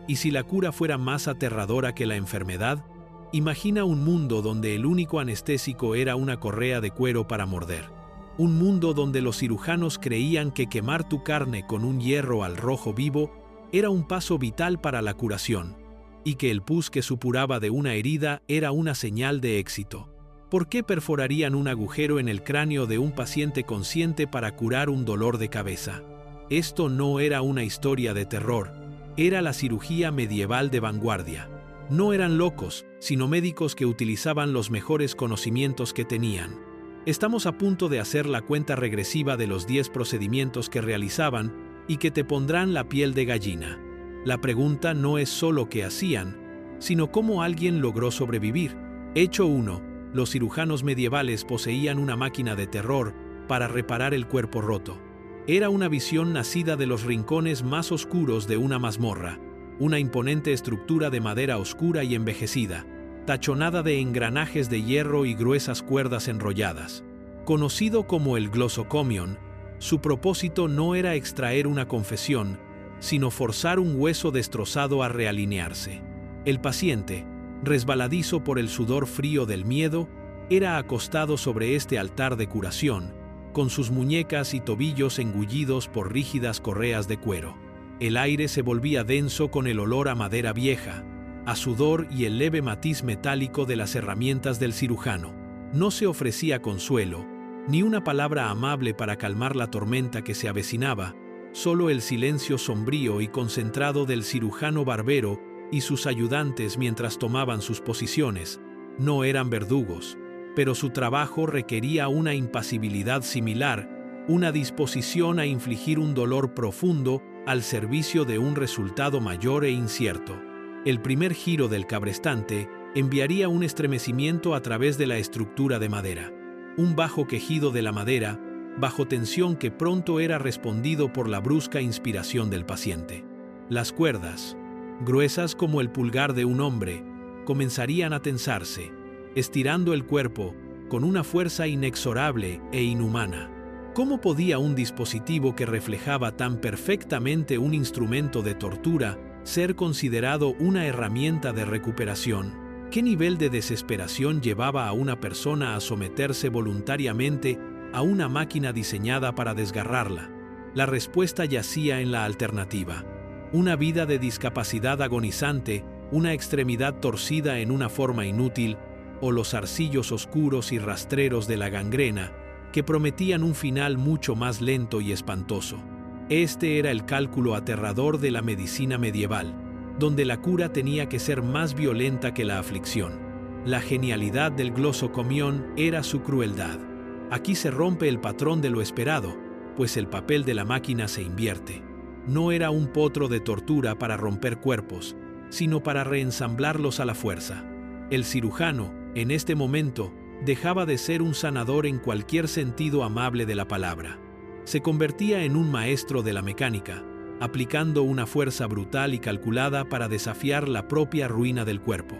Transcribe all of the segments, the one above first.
Y si la cura fuera más aterradora que la enfermedad, imagina un mundo donde el único anestésico era una correa de cuero para morder. Un mundo donde los cirujanos creían que quemar tu carne con un hierro al rojo vivo era un paso vital para la curación, y que el pus que supuraba de una herida era una señal de éxito. ¿Por qué perforarían un agujero en el cráneo de un paciente consciente para curar un dolor de cabeza? Esto no era una historia de terror, era la cirugía medieval de vanguardia. No eran locos, sino médicos que utilizaban los mejores conocimientos que tenían. Estamos a punto de hacer la cuenta regresiva de los 10 procedimientos que realizaban y que te pondrán la piel de gallina. La pregunta no es solo qué hacían, sino cómo alguien logró sobrevivir. Hecho 1. Los cirujanos medievales poseían una máquina de terror para reparar el cuerpo roto. Era una visión nacida de los rincones más oscuros de una mazmorra, una imponente estructura de madera oscura y envejecida, tachonada de engranajes de hierro y gruesas cuerdas enrolladas. Conocido como el glossocomion, su propósito no era extraer una confesión, sino forzar un hueso destrozado a realinearse. El paciente, resbaladizo por el sudor frío del miedo, era acostado sobre este altar de curación, con sus muñecas y tobillos engullidos por rígidas correas de cuero. El aire se volvía denso con el olor a madera vieja, a sudor y el leve matiz metálico de las herramientas del cirujano. No se ofrecía consuelo, ni una palabra amable para calmar la tormenta que se avecinaba, solo el silencio sombrío y concentrado del cirujano barbero y sus ayudantes mientras tomaban sus posiciones. No eran verdugos, pero su trabajo requería una impasibilidad similar, una disposición a infligir un dolor profundo al servicio de un resultado mayor e incierto. El primer giro del cabrestante enviaría un estremecimiento a través de la estructura de madera. Un bajo quejido de la madera, bajo tensión que pronto era respondido por la brusca inspiración del paciente. Las cuerdas, gruesas como el pulgar de un hombre, comenzarían a tensarse, estirando el cuerpo con una fuerza inexorable e inhumana. ¿Cómo podía un dispositivo que reflejaba tan perfectamente un instrumento de tortura ser considerado una herramienta de recuperación? ¿Qué nivel de desesperación llevaba a una persona a someterse voluntariamente a una máquina diseñada para desgarrarla? La respuesta yacía en la alternativa. Una vida de discapacidad agonizante, una extremidad torcida en una forma inútil, o los arcillos oscuros y rastreros de la gangrena, que prometían un final mucho más lento y espantoso. Este era el cálculo aterrador de la medicina medieval, donde la cura tenía que ser más violenta que la aflicción. La genialidad del glossocomion era su crueldad. Aquí se rompe el patrón de lo esperado, pues el papel de la máquina se invierte. No era un potro de tortura para romper cuerpos, sino para reensamblarlos a la fuerza. El cirujano, en este momento, dejaba de ser un sanador en cualquier sentido amable de la palabra. Se convertía en un maestro de la mecánica, aplicando una fuerza brutal y calculada para desafiar la propia ruina del cuerpo.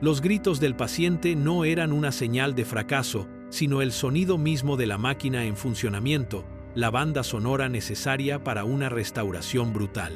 Los gritos del paciente no eran una señal de fracaso, sino el sonido mismo de la máquina en funcionamiento, la banda sonora necesaria para una restauración brutal.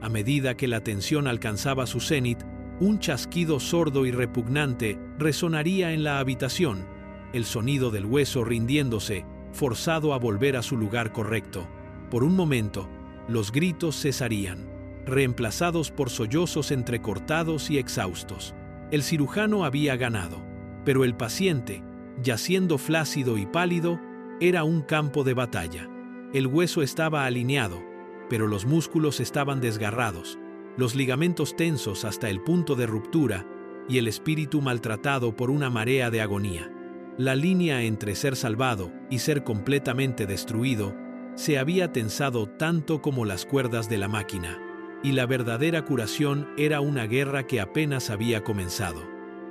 A medida que la tensión alcanzaba su cenit, un chasquido sordo y repugnante resonaría en la habitación, el sonido del hueso rindiéndose, forzado a volver a su lugar correcto. Por un momento, los gritos cesarían, reemplazados por sollozos entrecortados y exhaustos. El cirujano había ganado, pero el paciente, yaciendo flácido y pálido, era un campo de batalla. El hueso estaba alineado, pero los músculos estaban desgarrados, los ligamentos tensos hasta el punto de ruptura y el espíritu maltratado por una marea de agonía. La línea entre ser salvado y ser completamente destruido se había tensado tanto como las cuerdas de la máquina, y la verdadera curación era una guerra que apenas había comenzado.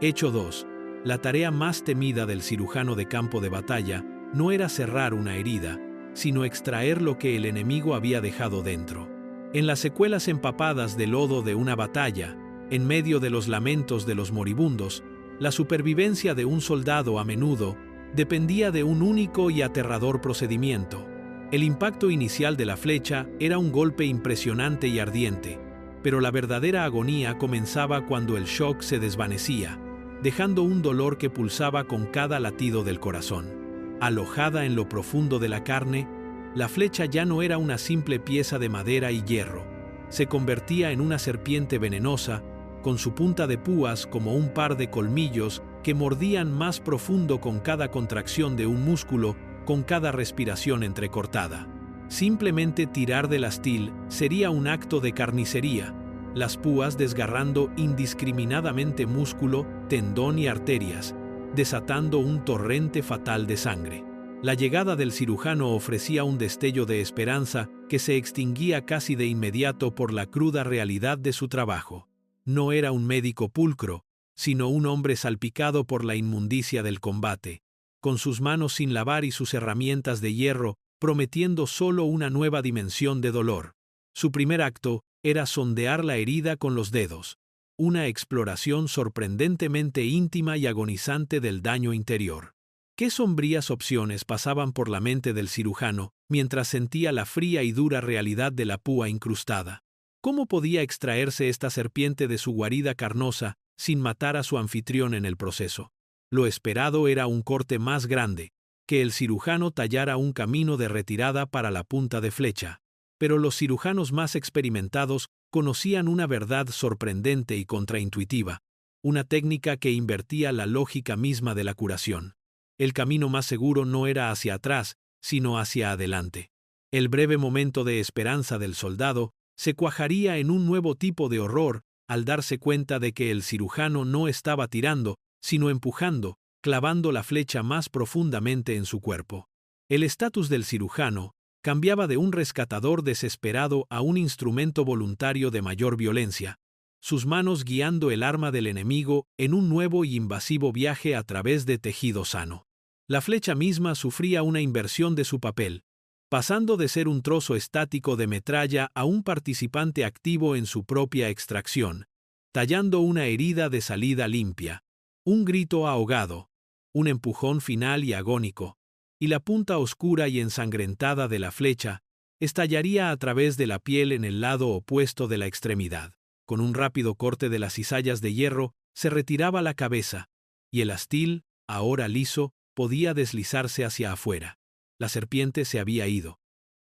Hecho 2. La tarea más temida del cirujano de campo de batalla no era cerrar una herida, sino extraer lo que el enemigo había dejado dentro. En las secuelas empapadas de lodo de una batalla, en medio de los lamentos de los moribundos, la supervivencia de un soldado a menudo dependía de un único y aterrador procedimiento. El impacto inicial de la flecha era un golpe impresionante y ardiente, pero la verdadera agonía comenzaba cuando el shock se desvanecía, dejando un dolor que pulsaba con cada latido del corazón. Alojada en lo profundo de la carne, la flecha ya no era una simple pieza de madera y hierro. Se convertía en una serpiente venenosa, con su punta de púas como un par de colmillos que mordían más profundo con cada contracción de un músculo, con cada respiración entrecortada. Simplemente tirar del astil sería un acto de carnicería, las púas desgarrando indiscriminadamente músculo, tendón y arterias, desatando un torrente fatal de sangre. La llegada del cirujano ofrecía un destello de esperanza que se extinguía casi de inmediato por la cruda realidad de su trabajo. No era un médico pulcro, sino un hombre salpicado por la inmundicia del combate, con sus manos sin lavar y sus herramientas de hierro, prometiendo solo una nueva dimensión de dolor. Su primer acto era sondear la herida con los dedos, una exploración sorprendentemente íntima y agonizante del daño interior. ¿Qué sombrías opciones pasaban por la mente del cirujano mientras sentía la fría y dura realidad de la púa incrustada? ¿Cómo podía extraerse esta serpiente de su guarida carnosa sin matar a su anfitrión en el proceso? Lo esperado era un corte más grande, que el cirujano tallara un camino de retirada para la punta de flecha. Pero los cirujanos más experimentados conocían una verdad sorprendente y contraintuitiva, una técnica que invertía la lógica misma de la curación. El camino más seguro no era hacia atrás, sino hacia adelante. El breve momento de esperanza del soldado se cuajaría en un nuevo tipo de horror al darse cuenta de que el cirujano no estaba tirando, sino empujando, clavando la flecha más profundamente en su cuerpo. El estatus del cirujano cambiaba de un rescatador desesperado a un instrumento voluntario de mayor violencia, sus manos guiando el arma del enemigo en un nuevo y invasivo viaje a través de tejido sano. La flecha misma sufría una inversión de su papel, pasando de ser un trozo estático de metralla a un participante activo en su propia extracción, tallando una herida de salida limpia, un grito ahogado, un empujón final y agónico, y la punta oscura y ensangrentada de la flecha estallaría a través de la piel en el lado opuesto de la extremidad. Con un rápido corte de las cizallas de hierro, se retiraba la cabeza, y el astil, ahora liso, podía deslizarse hacia afuera. La serpiente se había ido.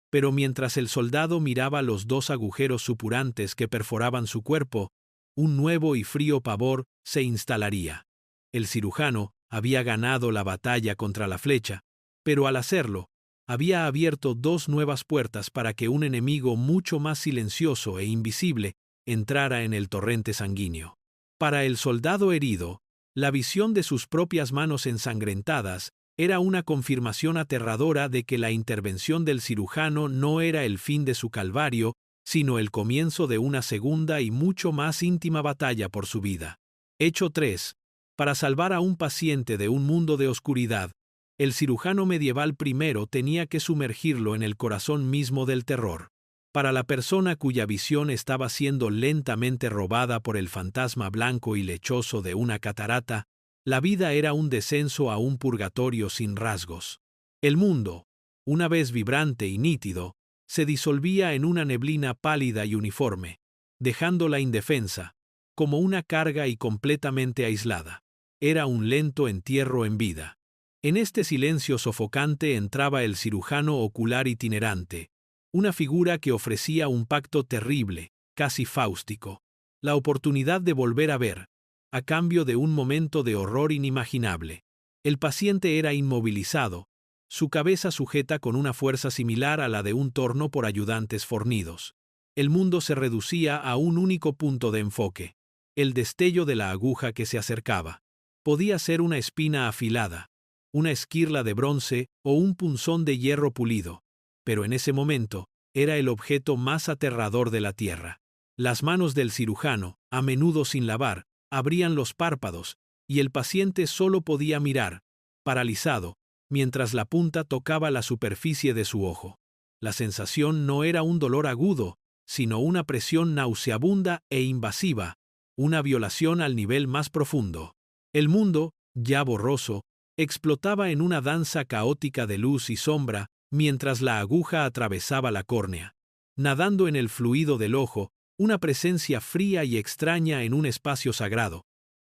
Pero mientras el soldado miraba los dos agujeros supurantes que perforaban su cuerpo, un nuevo y frío pavor se instalaría. El cirujano había ganado la batalla contra la flecha, pero al hacerlo, había abierto dos nuevas puertas para que un enemigo mucho más silencioso e invisible entrara en el torrente sanguíneo. Para el soldado herido, la visión de sus propias manos ensangrentadas era una confirmación aterradora de que la intervención del cirujano no era el fin de su calvario, sino el comienzo de una segunda y mucho más íntima batalla por su vida. Hecho 3. Para salvar a un paciente de un mundo de oscuridad, el cirujano medieval primero tenía que sumergirlo en el corazón mismo del terror. Para la persona cuya visión estaba siendo lentamente robada por el fantasma blanco y lechoso de una catarata, la vida era un descenso a un purgatorio sin rasgos. El mundo, una vez vibrante y nítido, se disolvía en una neblina pálida y uniforme, dejándola indefensa, como una carga y completamente aislada. Era un lento entierro en vida. En este silencio sofocante entraba el cirujano ocular itinerante, una figura que ofrecía un pacto terrible, casi fáustico, la oportunidad de volver a ver, a cambio de un momento de horror inimaginable. El paciente era inmovilizado, su cabeza sujeta con una fuerza similar a la de un torno por ayudantes fornidos. El mundo se reducía a un único punto de enfoque, el destello de la aguja que se acercaba. Podía ser una espina afilada, una esquirla de bronce o un punzón de hierro pulido, pero en ese momento era el objeto más aterrador de la tierra. Las manos del cirujano, a menudo sin lavar, abrían los párpados, y el paciente solo podía mirar, paralizado, mientras la punta tocaba la superficie de su ojo. La sensación no era un dolor agudo, sino una presión nauseabunda e invasiva, una violación al nivel más profundo. El mundo, ya borroso, explotaba en una danza caótica de luz y sombra mientras la aguja atravesaba la córnea. Nadando en el fluido del ojo, una presencia fría y extraña en un espacio sagrado.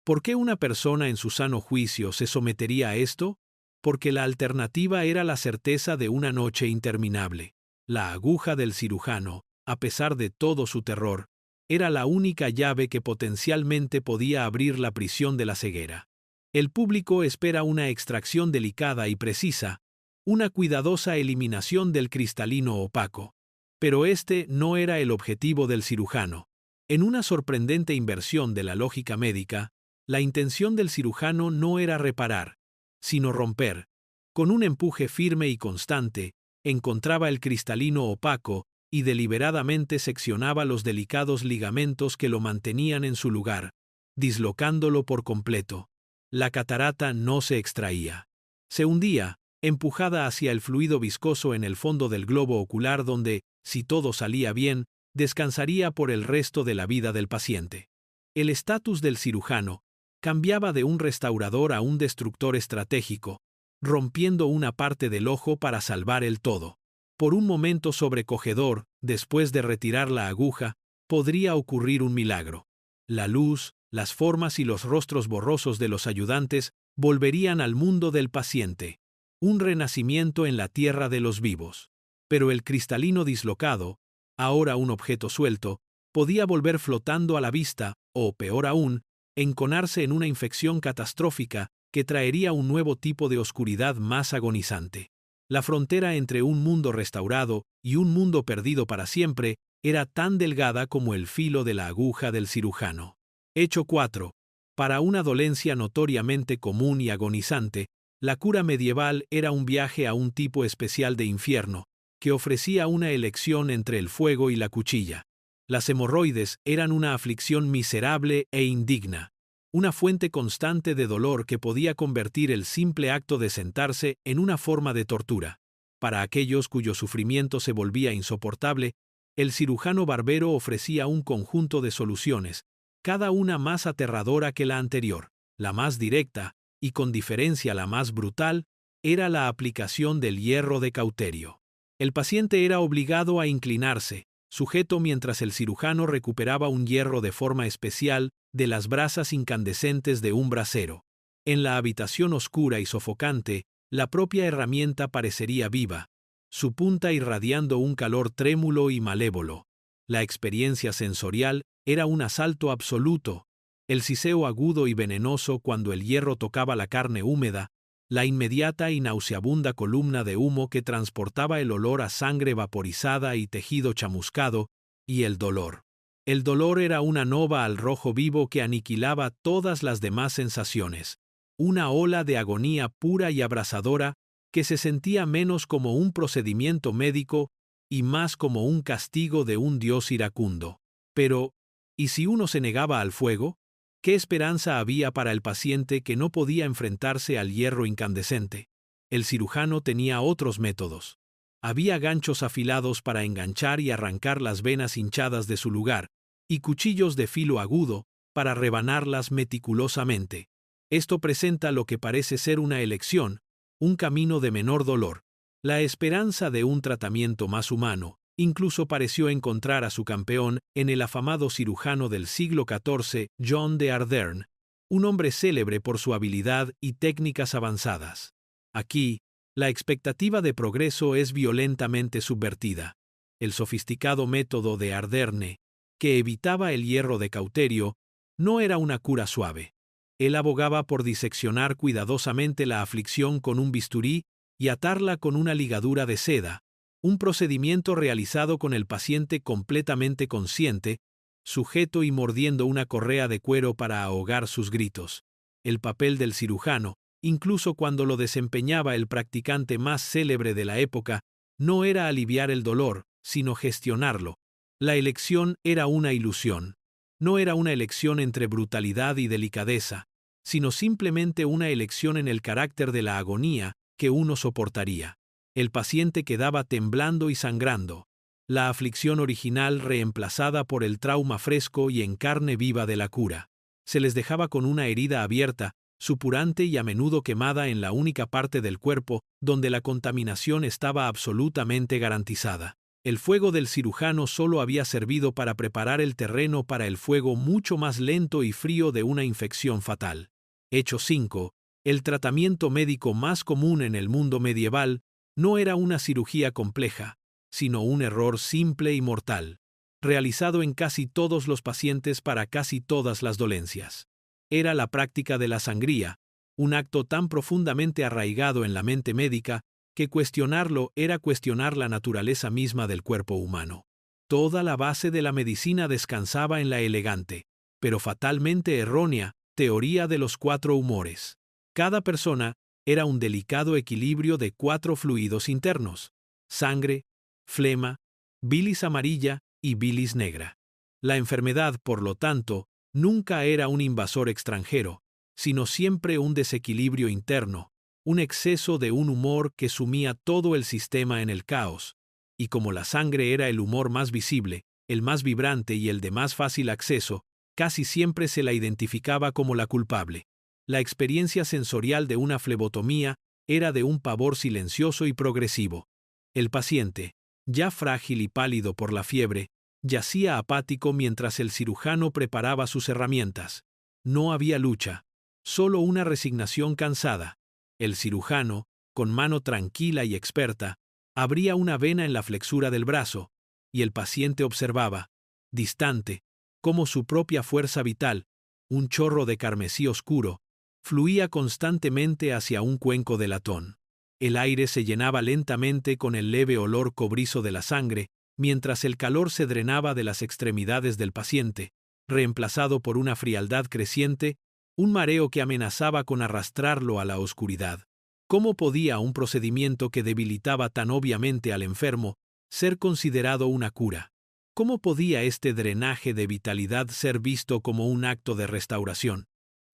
¿Por qué una persona en su sano juicio se sometería a esto? Porque la alternativa era la certeza de una noche interminable. La aguja del cirujano, a pesar de todo su terror, era la única llave que potencialmente podía abrir la prisión de la ceguera. El público espera una extracción delicada y precisa, una cuidadosa eliminación del cristalino opaco. Pero este no era el objetivo del cirujano. En una sorprendente inversión de la lógica médica, la intención del cirujano no era reparar, sino romper. Con un empuje firme y constante, encontraba el cristalino opaco y deliberadamente seccionaba los delicados ligamentos que lo mantenían en su lugar, dislocándolo por completo. La catarata no se extraía. Se hundía, empujada hacia el fluido viscoso en el fondo del globo ocular donde, si todo salía bien, descansaría por el resto de la vida del paciente. El estatus del cirujano cambiaba de un restaurador a un destructor estratégico, rompiendo una parte del ojo para salvar el todo. Por un momento sobrecogedor, después de retirar la aguja, podría ocurrir un milagro. La luz, las formas y los rostros borrosos de los ayudantes volverían al mundo del paciente. Un renacimiento en la tierra de los vivos. Pero el cristalino dislocado, ahora un objeto suelto, podía volver flotando a la vista, o, peor aún, enconarse en una infección catastrófica que traería un nuevo tipo de oscuridad más agonizante. La frontera entre un mundo restaurado y un mundo perdido para siempre era tan delgada como el filo de la aguja del cirujano. Hecho 4. Para una dolencia notoriamente común y agonizante, la cura medieval era un viaje a un tipo especial de infierno, que ofrecía una elección entre el fuego y la cuchilla. Las hemorroides eran una aflicción miserable e indigna, una fuente constante de dolor que podía convertir el simple acto de sentarse en una forma de tortura. Para aquellos cuyo sufrimiento se volvía insoportable, el cirujano barbero ofrecía un conjunto de soluciones, cada una más aterradora que la anterior. La más directa, y con diferencia la más brutal, era la aplicación del hierro de cauterio. El paciente era obligado a inclinarse, sujeto mientras el cirujano recuperaba un hierro de forma especial de las brasas incandescentes de un brasero. En la habitación oscura y sofocante, la propia herramienta parecería viva, su punta irradiando un calor trémulo y malévolo. La experiencia sensorial era un asalto absoluto, el siseo agudo y venenoso cuando el hierro tocaba la carne húmeda, la inmediata y nauseabunda columna de humo que transportaba el olor a sangre vaporizada y tejido chamuscado, y el dolor. El dolor era una nova al rojo vivo que aniquilaba todas las demás sensaciones, una ola de agonía pura y abrasadora que se sentía menos como un procedimiento médico y más como un castigo de un dios iracundo. Pero, ¿y si uno se negaba al fuego? ¿Qué esperanza había para el paciente que no podía enfrentarse al hierro incandescente? El cirujano tenía otros métodos. Había ganchos afilados para enganchar y arrancar las venas hinchadas de su lugar, y cuchillos de filo agudo para rebanarlas meticulosamente. Esto presenta lo que parece ser una elección, un camino de menor dolor, la esperanza de un tratamiento más humano. Incluso pareció encontrar a su campeón en el afamado cirujano del siglo XIV, John de Ardern, un hombre célebre por su habilidad y técnicas avanzadas. Aquí, la expectativa de progreso es violentamente subvertida. El sofisticado método de Arderne, que evitaba el hierro de cauterio, no era una cura suave. Él abogaba por diseccionar cuidadosamente la aflicción con un bisturí y atarla con una ligadura de seda, un procedimiento realizado con el paciente completamente consciente, sujeto y mordiendo una correa de cuero para ahogar sus gritos. El papel del cirujano, incluso cuando lo desempeñaba el practicante más célebre de la época, no era aliviar el dolor, sino gestionarlo. La elección era una ilusión. No era una elección entre brutalidad y delicadeza, sino simplemente una elección en el carácter de la agonía que uno soportaría. El paciente quedaba temblando y sangrando, la aflicción original reemplazada por el trauma fresco y en carne viva de la cura. Se les dejaba con una herida abierta, supurante y a menudo quemada en la única parte del cuerpo donde la contaminación estaba absolutamente garantizada. El fuego del cirujano solo había servido para preparar el terreno para el fuego mucho más lento y frío de una infección fatal. Hecho 5. El tratamiento médico más común en el mundo medieval no era una cirugía compleja, sino un error simple y mortal, realizado en casi todos los pacientes para casi todas las dolencias. Era la práctica de la sangría, un acto tan profundamente arraigado en la mente médica que cuestionarlo era cuestionar la naturaleza misma del cuerpo humano. Toda la base de la medicina descansaba en la elegante, pero fatalmente errónea, teoría de los 4 humores. Cada persona era un delicado equilibrio de 4 fluidos internos: sangre, flema, bilis amarilla y bilis negra. La enfermedad, por lo tanto, nunca era un invasor extranjero, sino siempre un desequilibrio interno, un exceso de un humor que sumía todo el sistema en el caos, y como la sangre era el humor más visible, el más vibrante y el de más fácil acceso, casi siempre se la identificaba como la culpable. La experiencia sensorial de una flebotomía era de un pavor silencioso y progresivo. El paciente, ya frágil y pálido por la fiebre, yacía apático mientras el cirujano preparaba sus herramientas. No había lucha, solo una resignación cansada. El cirujano, con mano tranquila y experta, abría una vena en la flexura del brazo, y el paciente observaba, distante, cómo su propia fuerza vital, un chorro de carmesí oscuro, fluía constantemente hacia un cuenco de latón. El aire se llenaba lentamente con el leve olor cobrizo de la sangre, mientras el calor se drenaba de las extremidades del paciente, reemplazado por una frialdad creciente, un mareo que amenazaba con arrastrarlo a la oscuridad. ¿Cómo podía un procedimiento que debilitaba tan obviamente al enfermo ser considerado una cura? ¿Cómo podía este drenaje de vitalidad ser visto como un acto de restauración?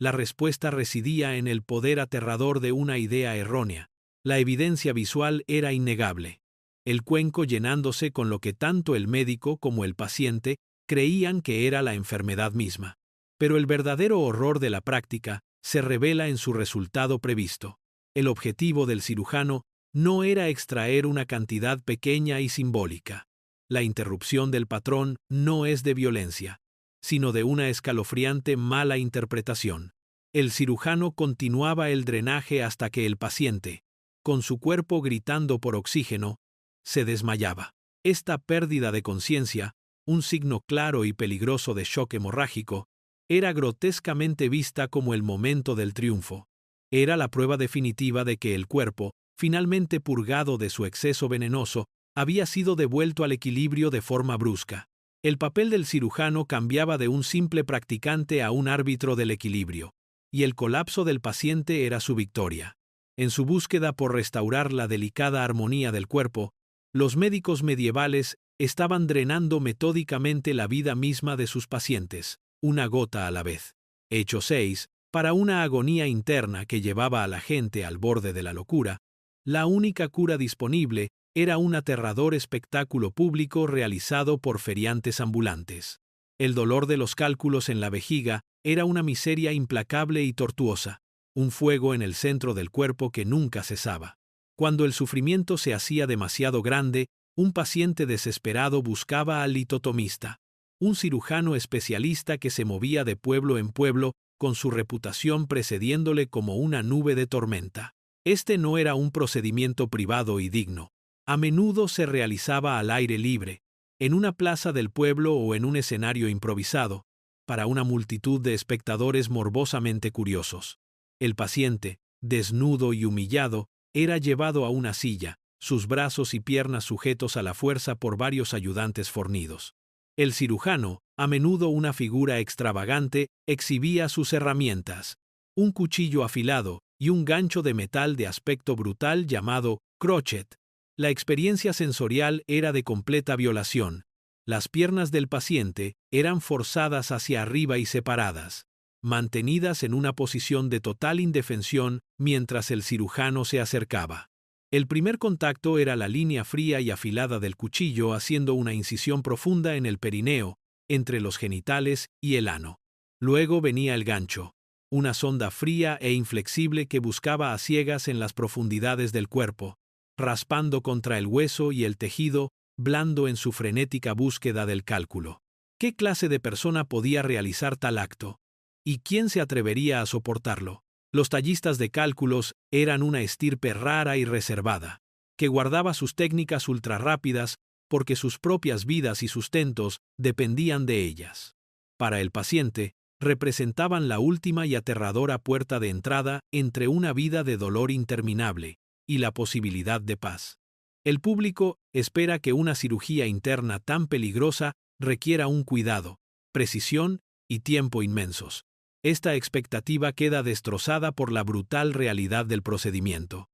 La respuesta residía en el poder aterrador de una idea errónea. La evidencia visual era innegable. El cuenco llenándose con lo que tanto el médico como el paciente creían que era la enfermedad misma. Pero el verdadero horror de la práctica se revela en su resultado previsto. El objetivo del cirujano no era extraer una cantidad pequeña y simbólica. La interrupción del patrón no es de violencia, sino de una escalofriante mala interpretación. El cirujano continuaba el drenaje hasta que el paciente, con su cuerpo gritando por oxígeno, se desmayaba. Esta pérdida de conciencia, un signo claro y peligroso de shock hemorrágico, era grotescamente vista como el momento del triunfo. Era la prueba definitiva de que el cuerpo, finalmente purgado de su exceso venenoso, había sido devuelto al equilibrio de forma brusca. El papel del cirujano cambiaba de un simple practicante a un árbitro del equilibrio, y el colapso del paciente era su victoria. En su búsqueda por restaurar la delicada armonía del cuerpo, los médicos medievales estaban drenando metódicamente la vida misma de sus pacientes, una gota a la vez. Hecho 6. Para una agonía interna que llevaba a la gente al borde de la locura, la única cura disponible era un aterrador espectáculo público realizado por feriantes ambulantes. El dolor de los cálculos en la vejiga era una miseria implacable y tortuosa, un fuego en el centro del cuerpo que nunca cesaba. Cuando el sufrimiento se hacía demasiado grande, un paciente desesperado buscaba al litotomista, un cirujano especialista que se movía de pueblo en pueblo, con su reputación precediéndole como una nube de tormenta. Este no era un procedimiento privado y digno. A menudo se realizaba al aire libre, en una plaza del pueblo o en un escenario improvisado, para una multitud de espectadores morbosamente curiosos. El paciente, desnudo y humillado, era llevado a una silla, sus brazos y piernas sujetos a la fuerza por varios ayudantes fornidos. El cirujano, a menudo una figura extravagante, exhibía sus herramientas, un cuchillo afilado y un gancho de metal de aspecto brutal llamado crochet. La experiencia sensorial era de completa violación. Las piernas del paciente eran forzadas hacia arriba y separadas, mantenidas en una posición de total indefensión mientras el cirujano se acercaba. El primer contacto era la línea fría y afilada del cuchillo haciendo una incisión profunda en el perineo, entre los genitales y el ano. Luego venía el gancho, una sonda fría e inflexible que buscaba a ciegas en las profundidades del cuerpo, raspando contra el hueso y el tejido blando en su frenética búsqueda del cálculo. ¿Qué clase de persona podía realizar tal acto? ¿Y quién se atrevería a soportarlo? Los tallistas de cálculos eran una estirpe rara y reservada, que guardaba sus técnicas ultrarrápidas porque sus propias vidas y sustentos dependían de ellas. Para el paciente, representaban la última y aterradora puerta de entrada entre una vida de dolor interminable y la posibilidad de paz. El público espera que una cirugía interna tan peligrosa requiera un cuidado, precisión y tiempo inmensos. Esta expectativa queda destrozada por la brutal realidad del procedimiento.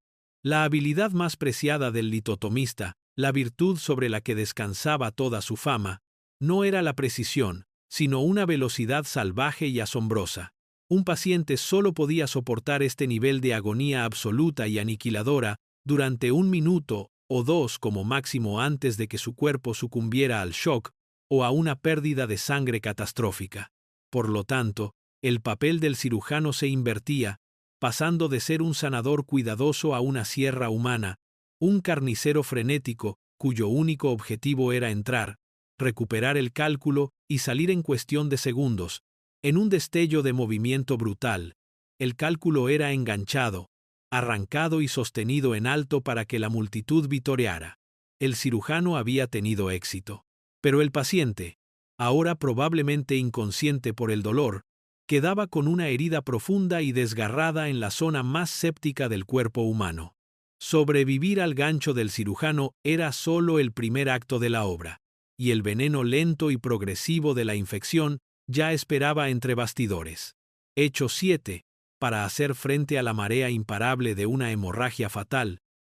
La habilidad más preciada del litotomista, la virtud sobre la que descansaba toda su fama, no era la precisión, sino una velocidad salvaje y asombrosa. Un paciente solo podía soportar este nivel de agonía absoluta y aniquiladora durante 1 minuto o 2 como máximo antes de que su cuerpo sucumbiera al shock o a una pérdida de sangre catastrófica. Por lo tanto, el papel del cirujano se invertía, pasando de ser un sanador cuidadoso a una sierra humana, un carnicero frenético cuyo único objetivo era entrar, recuperar el cálculo y salir en cuestión de segundos. En un destello de movimiento brutal, el cálculo era enganchado, arrancado y sostenido en alto para que la multitud vitoreara. El cirujano había tenido éxito. Pero el paciente, ahora probablemente inconsciente por el dolor, quedaba con una herida profunda y desgarrada en la zona más séptica del cuerpo humano. Sobrevivir al gancho del cirujano era solo el primer acto de la obra, y el veneno lento y progresivo de la infección ya esperaba entre bastidores. Hecho 7. Para hacer frente a la marea imparable de una hemorragia fatal,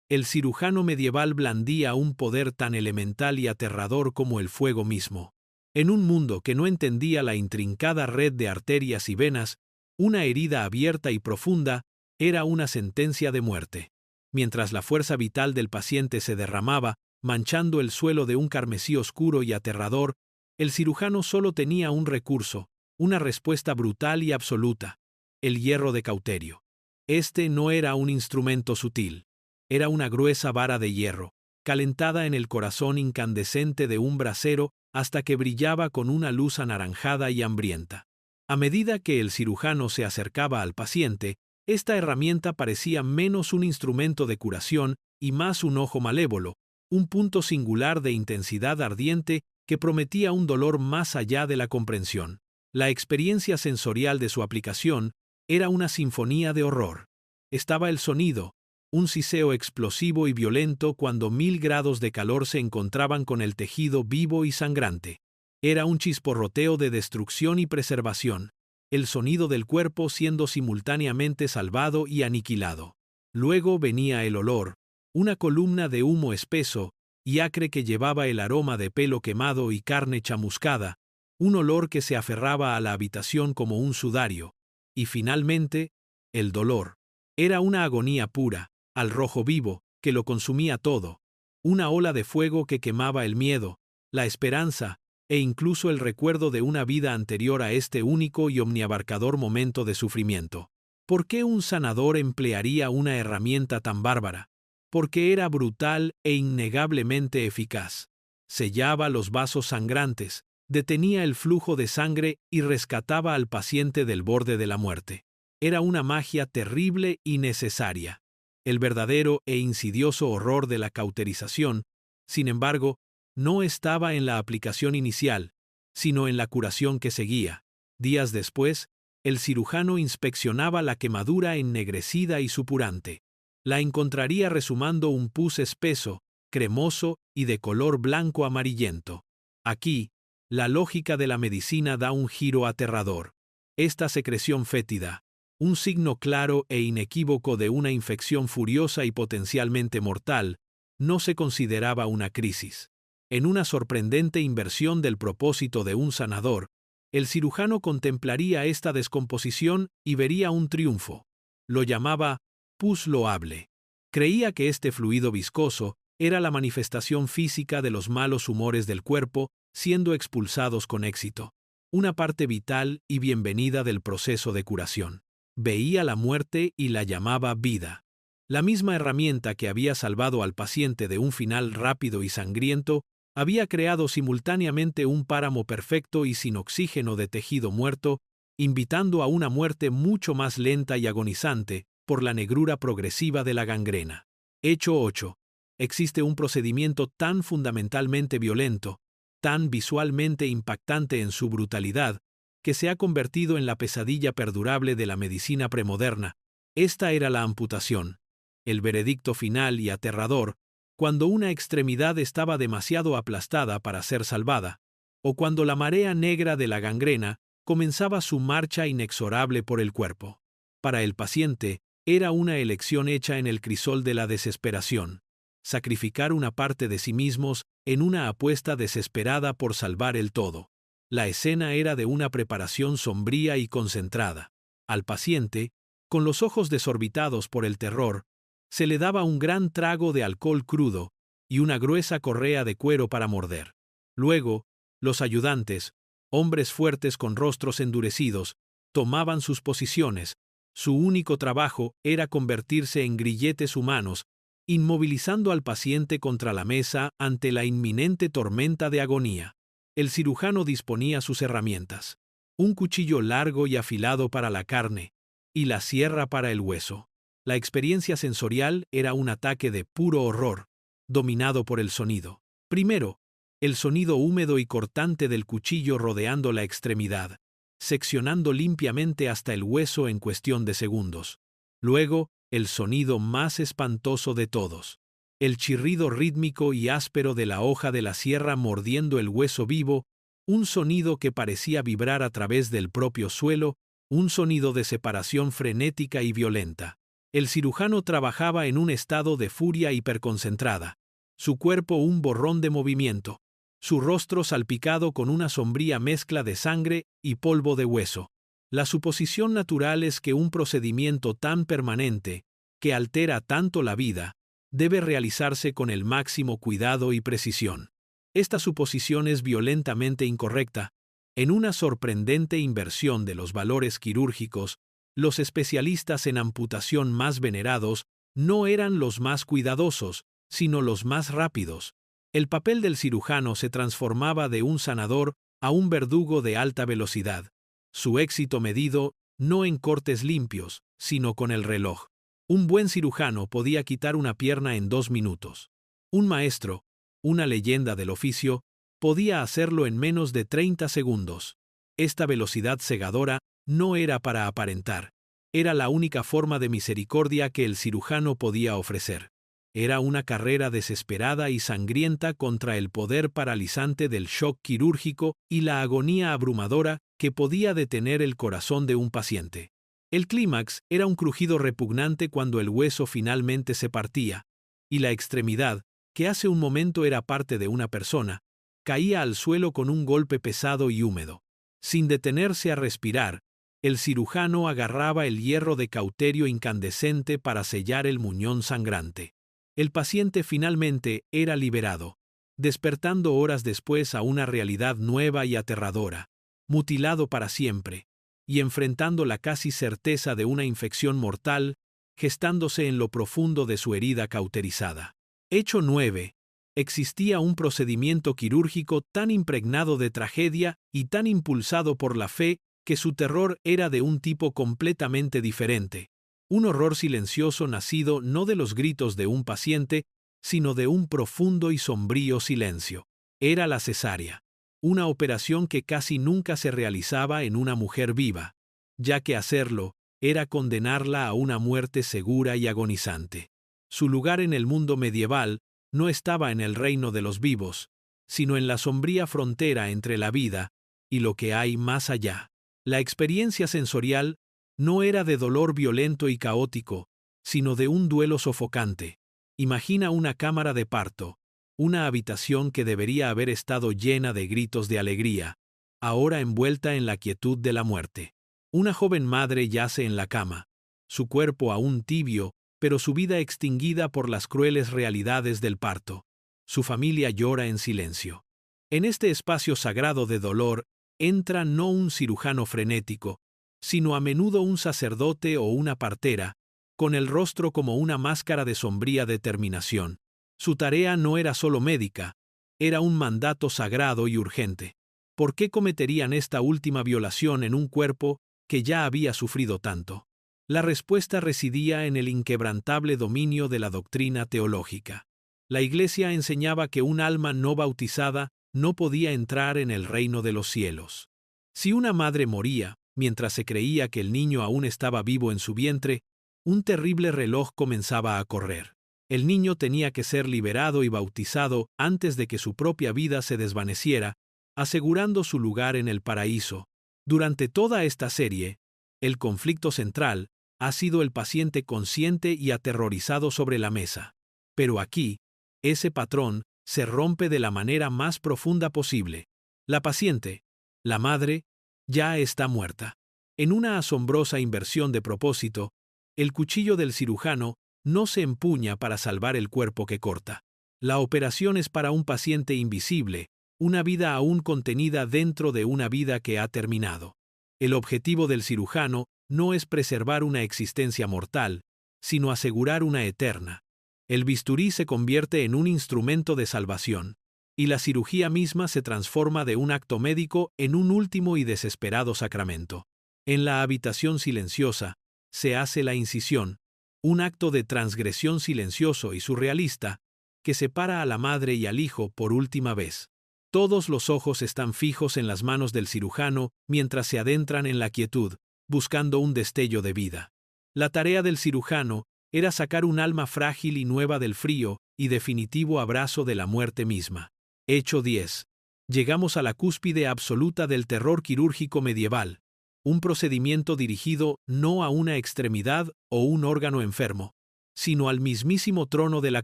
el cirujano medieval blandía un poder tan elemental y aterrador como el fuego mismo. En un mundo que no entendía la intrincada red de arterias y venas, una herida abierta y profunda era una sentencia de muerte. Mientras la fuerza vital del paciente se derramaba, manchando el suelo de un carmesí oscuro y aterrador, el cirujano solo tenía un recurso, una respuesta brutal y absoluta: el hierro de cauterio. Este no era un instrumento sutil. Era una gruesa vara de hierro, calentada en el corazón incandescente de un brasero hasta que brillaba con una luz anaranjada y hambrienta. A medida que el cirujano se acercaba al paciente, esta herramienta parecía menos un instrumento de curación y más un ojo malévolo, un punto singular de intensidad ardiente que prometía un dolor más allá de la comprensión. La experiencia sensorial de su aplicación era una sinfonía de horror. Estaba el sonido, un siseo explosivo y violento cuando 1000 grados de calor se encontraban con el tejido vivo y sangrante. Era un chisporroteo de destrucción y preservación, el sonido del cuerpo siendo simultáneamente salvado y aniquilado. Luego venía el olor, una columna de humo espeso y acre que llevaba el aroma de pelo quemado y carne chamuscada, un olor que se aferraba a la habitación como un sudario. Y finalmente, el dolor. Era una agonía pura, al rojo vivo, que lo consumía todo, una ola de fuego que quemaba el miedo, la esperanza, e incluso el recuerdo de una vida anterior a este único y omniabarcador momento de sufrimiento. ¿Por qué un sanador emplearía una herramienta tan bárbara? Porque era brutal e innegablemente eficaz. Sellaba los vasos sangrantes, detenía el flujo de sangre y rescataba al paciente del borde de la muerte. Era una magia terrible y necesaria. El verdadero e insidioso horror de la cauterización, sin embargo, no estaba en la aplicación inicial, sino en la curación que seguía. Días después, el cirujano inspeccionaba la quemadura ennegrecida y supurante. La encontraría resumando un pus espeso, cremoso y de color blanco amarillento. Aquí, la lógica de la medicina da un giro aterrador. Esta secreción fétida, un signo claro e inequívoco de una infección furiosa y potencialmente mortal, no se consideraba una crisis. En una sorprendente inversión del propósito de un sanador, el cirujano contemplaría esta descomposición y vería un triunfo. Lo llamaba pus loable. Creía que este fluido viscoso era la manifestación física de los malos humores del cuerpo siendo expulsados con éxito, una parte vital y bienvenida del proceso de curación. Veía la muerte y la llamaba vida. La misma herramienta que había salvado al paciente de un final rápido y sangriento Había creado simultáneamente un páramo perfecto y sin oxígeno de tejido muerto, invitando a una muerte mucho más lenta y agonizante por la negrura progresiva de la gangrena. Hecho 8. Existe un procedimiento tan fundamentalmente violento, tan visualmente impactante en su brutalidad, que se ha convertido en la pesadilla perdurable de la medicina premoderna. Esta era la amputación, el veredicto final y aterrador, cuando una extremidad estaba demasiado aplastada para ser salvada, o cuando la marea negra de la gangrena comenzaba su marcha inexorable por el cuerpo. Para el paciente, era una elección hecha en el crisol de la desesperación, sacrificar una parte de sí mismos en una apuesta desesperada por salvar el todo. La escena era de una preparación sombría y concentrada. Al paciente, con los ojos desorbitados por el terror, se le daba un gran trago de alcohol crudo y una gruesa correa de cuero para morder. Luego, los ayudantes, hombres fuertes con rostros endurecidos, tomaban sus posiciones. Su único trabajo era convertirse en grilletes humanos, inmovilizando al paciente contra la mesa ante la inminente tormenta de agonía. El cirujano disponía sus herramientas: un cuchillo largo y afilado para la carne, y la sierra para el hueso. La experiencia sensorial era un ataque de puro horror, dominado por el sonido. Primero, el sonido húmedo y cortante del cuchillo rodeando la extremidad, seccionando limpiamente hasta el hueso en cuestión de segundos. Luego, el sonido más espantoso de todos: el chirrido rítmico y áspero de la hoja de la sierra mordiendo el hueso vivo, un sonido que parecía vibrar a través del propio suelo, un sonido de separación frenética y violenta. El cirujano trabajaba en un estado de furia hiperconcentrada, su cuerpo un borrón de movimiento, su rostro salpicado con una sombría mezcla de sangre y polvo de hueso. La suposición natural es que un procedimiento tan permanente, que altera tanto la vida, debe realizarse con el máximo cuidado y precisión. Esta suposición es violentamente incorrecta. En una sorprendente inversión de los valores quirúrgicos, los especialistas en amputación más venerados no eran los más cuidadosos, sino los más rápidos. El papel del cirujano se transformaba de un sanador a un verdugo de alta velocidad. Su éxito medido no en cortes limpios, sino con el reloj. Un buen cirujano podía quitar una pierna en 2 minutos. Un maestro, una leyenda del oficio, podía hacerlo en menos de 30 segundos. Esta velocidad cegadora no era para aparentar. Era la única forma de misericordia que el cirujano podía ofrecer. Era una carrera desesperada y sangrienta contra el poder paralizante del shock quirúrgico y la agonía abrumadora que podía detener el corazón de un paciente. El clímax era un crujido repugnante cuando el hueso finalmente se partía, y la extremidad, que hace un momento era parte de una persona, caía al suelo con un golpe pesado y húmedo. Sin detenerse a respirar, el cirujano agarraba el hierro de cauterio incandescente para sellar el muñón sangrante. El paciente finalmente era liberado, despertando horas después a una realidad nueva y aterradora, mutilado para siempre, y enfrentando la casi certeza de una infección mortal, gestándose en lo profundo de su herida cauterizada. Hecho 9. Existía un procedimiento quirúrgico tan impregnado de tragedia y tan impulsado por la fe que su terror era de un tipo completamente diferente. Un horror silencioso nacido no de los gritos de un paciente, sino de un profundo y sombrío silencio. Era la cesárea, una operación que casi nunca se realizaba en una mujer viva, ya que hacerlo era condenarla a una muerte segura y agonizante. Su lugar en el mundo medieval no estaba en el reino de los vivos, sino en la sombría frontera entre la vida y lo que hay más allá. La experiencia sensorial no era de dolor violento y caótico, sino de un duelo sofocante. Imagina una cámara de parto, una habitación que debería haber estado llena de gritos de alegría, ahora envuelta en la quietud de la muerte. Una joven madre yace en la cama, su cuerpo aún tibio, pero su vida extinguida por las crueles realidades del parto. Su familia llora en silencio. En este espacio sagrado de dolor entra no un cirujano frenético, sino a menudo un sacerdote o una partera, con el rostro como una máscara de sombría determinación. Su tarea no era solo médica, era un mandato sagrado y urgente. ¿Por qué cometerían esta última violación en un cuerpo que ya había sufrido tanto? La respuesta residía en el inquebrantable dominio de la doctrina teológica. La Iglesia enseñaba que un alma no bautizada no podía entrar en el reino de los cielos. Si una madre moría, mientras se creía que el niño aún estaba vivo en su vientre, un terrible reloj comenzaba a correr. El niño tenía que ser liberado y bautizado antes de que su propia vida se desvaneciera, asegurando su lugar en el paraíso. Durante toda esta serie, el conflicto central ha sido el paciente consciente y aterrorizado sobre la mesa. Pero aquí, ese patrón se rompe de la manera más profunda posible. La paciente, la madre, ya está muerta. En una asombrosa inversión de propósito, el cuchillo del cirujano no se empuña para salvar el cuerpo que corta. La operación es para un paciente invisible, una vida aún contenida dentro de una vida que ha terminado. El objetivo del cirujano no es preservar una existencia mortal, sino asegurar una eterna. El bisturí se convierte en un instrumento de salvación, y la cirugía misma se transforma de un acto médico en un último y desesperado sacramento. En la habitación silenciosa, se hace la incisión, un acto de transgresión silencioso y surrealista, que separa a la madre y al hijo por última vez. Todos los ojos están fijos en las manos del cirujano mientras se adentran en la quietud, buscando un destello de vida. La tarea del cirujano era sacar un alma frágil y nueva del frío y definitivo abrazo de la muerte misma. Hecho 10. Llegamos a la cúspide absoluta del terror quirúrgico medieval, un procedimiento dirigido no a una extremidad o un órgano enfermo, sino al mismísimo trono de la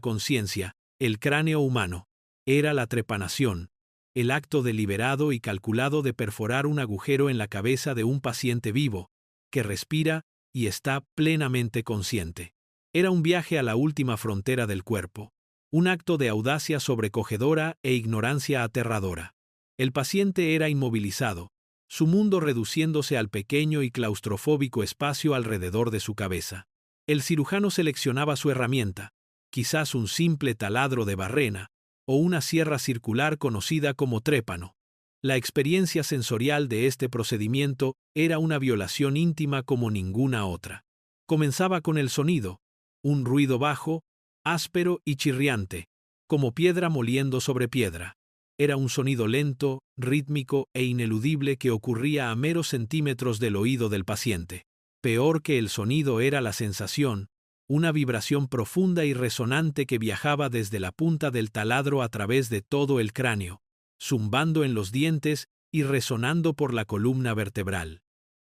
conciencia, el cráneo humano. Era la trepanación, el acto deliberado y calculado de perforar un agujero en la cabeza de un paciente vivo, que respira y está plenamente consciente. Era un viaje a la última frontera del cuerpo, un acto de audacia sobrecogedora e ignorancia aterradora. El paciente era inmovilizado, su mundo reduciéndose al pequeño y claustrofóbico espacio alrededor de su cabeza. El cirujano seleccionaba su herramienta, quizás un simple taladro de barrena, o una sierra circular conocida como trépano. La experiencia sensorial de este procedimiento era una violación íntima como ninguna otra. Comenzaba con el sonido, un ruido bajo, áspero y chirriante, como piedra moliendo sobre piedra. Era un sonido lento, rítmico e ineludible que ocurría a meros centímetros del oído del paciente. Peor que el sonido era la sensación, una vibración profunda y resonante que viajaba desde la punta del taladro a través de todo el cráneo, zumbando en los dientes y resonando por la columna vertebral.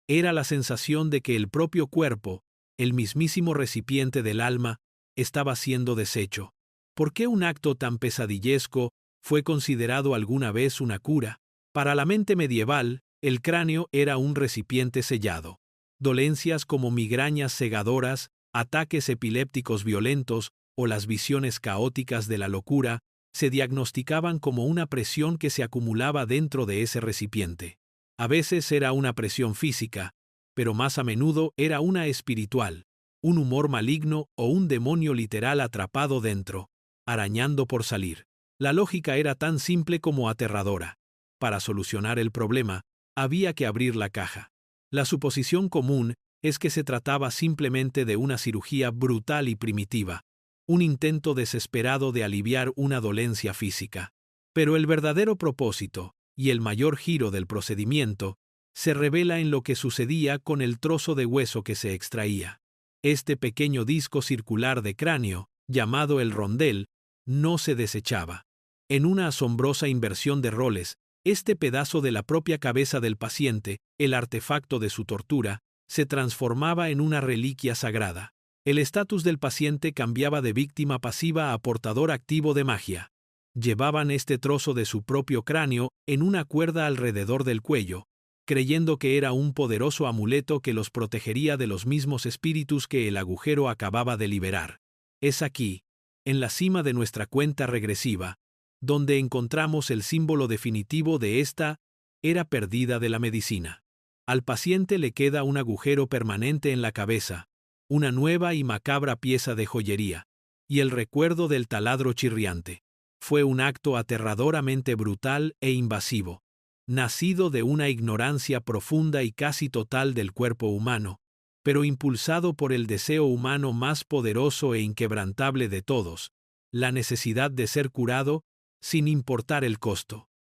Era la sensación de que el propio cuerpo, el mismísimo recipiente del alma, estaba siendo deshecho. ¿Por qué un acto tan pesadillesco fue considerado alguna vez una cura? Para la mente medieval, el cráneo era un recipiente sellado. Dolencias como migrañas cegadoras, ataques epilépticos violentos o las visiones caóticas de la locura se diagnosticaban como una presión que se acumulaba dentro de ese recipiente. A veces era una presión física, pero más a menudo era una espiritual, un humor maligno o un demonio literal atrapado dentro, arañando por salir. La lógica era tan simple como aterradora. Para solucionar el problema, había que abrir la caja. La suposición común es que se trataba simplemente de una cirugía brutal y primitiva, un intento desesperado de aliviar una dolencia física. Pero el verdadero propósito, y el mayor giro del procedimiento, se revela en lo que sucedía con el trozo de hueso que se extraía. Este pequeño disco circular de cráneo, llamado el rondel, no se desechaba. En una asombrosa inversión de roles, este pedazo de la propia cabeza del paciente, el artefacto de su tortura, se transformaba en una reliquia sagrada. El estatus del paciente cambiaba de víctima pasiva a portador activo de magia. Llevaban este trozo de su propio cráneo en una cuerda alrededor del cuello, creyendo que era un poderoso amuleto que los protegería de los mismos espíritus que el agujero acababa de liberar. Es aquí, en la cima de nuestra cuenta regresiva, donde encontramos el símbolo definitivo de esta era perdida de la medicina. Al paciente le queda un agujero permanente en la cabeza, una nueva y macabra pieza de joyería, y el recuerdo del taladro chirriante. fue un acto aterradoramente brutal e invasivo, nacido de una ignorancia profunda y casi total del cuerpo humano, pero impulsado por el deseo humano más poderoso e inquebrantable de todos, la necesidad de ser curado, sin importar el costo.